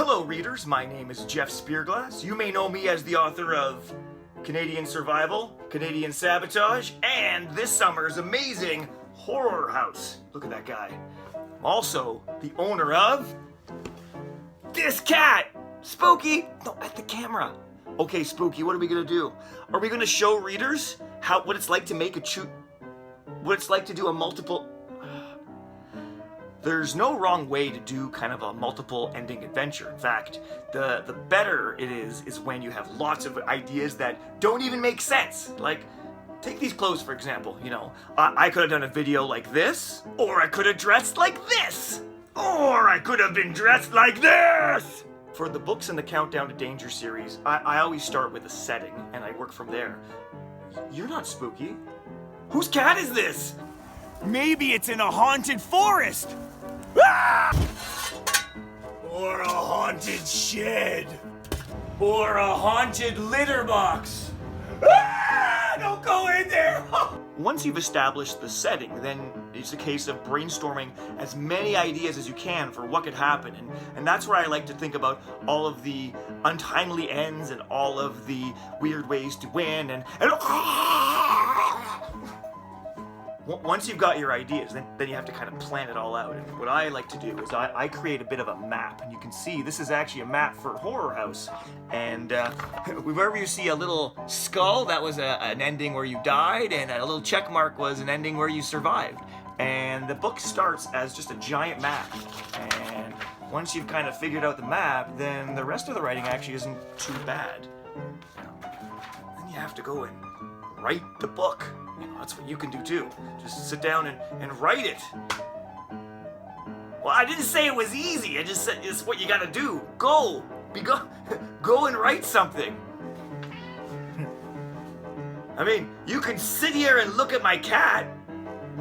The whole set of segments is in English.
Hello readers, my name is Jeff Szpirglas. You may know me as the author of Canadian Survival, Canadian Sabotage, and this summer's amazing Horror House. Look at that guy. I'm also the owner of this cat! Spooky! No, at the camera. Okay, Spooky, what are we gonna do? Are we gonna show readers what it's like to make what it's like to do a multiple... There's no wrong way to do kind of a multiple ending adventure. In fact, the better it is when you have lots of ideas that don't even make sense. Like, take these clothes for example, you know. I could have done a video like this, or I could have dressed like this, or I could have been dressed like this! For the books in the Countdown to Danger series, I always start with a setting, and I work from there. You're not spooky. Whose cat is this? Maybe it's in a haunted forest! Ah! Or a haunted shed. Or a haunted litter box. Ah! Don't go in there! Once you've established the setting, then it's a case of brainstorming as many ideas as you can for what could happen. And that's where I like to think about all of the untimely ends and all of the weird ways to win and once you've got your ideas, then you have to kind of plan it all out. And what I like to do is I create a bit of a map. And you can see this is actually a map for Horror House. And wherever you see a little skull, that was an ending where you died, and a little check mark was an ending where you survived. And the book starts as just a giant map. And once you've kind of figured out the map, then the rest of the writing actually isn't too bad. Then you have to go and write the book. You know, that's what you can do too. Just sit down and write it. Well, I didn't say it was easy. I just said it's what you gotta do. Go and write something. I mean, you can sit here and look at my cat,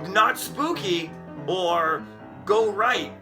not spooky, or go write.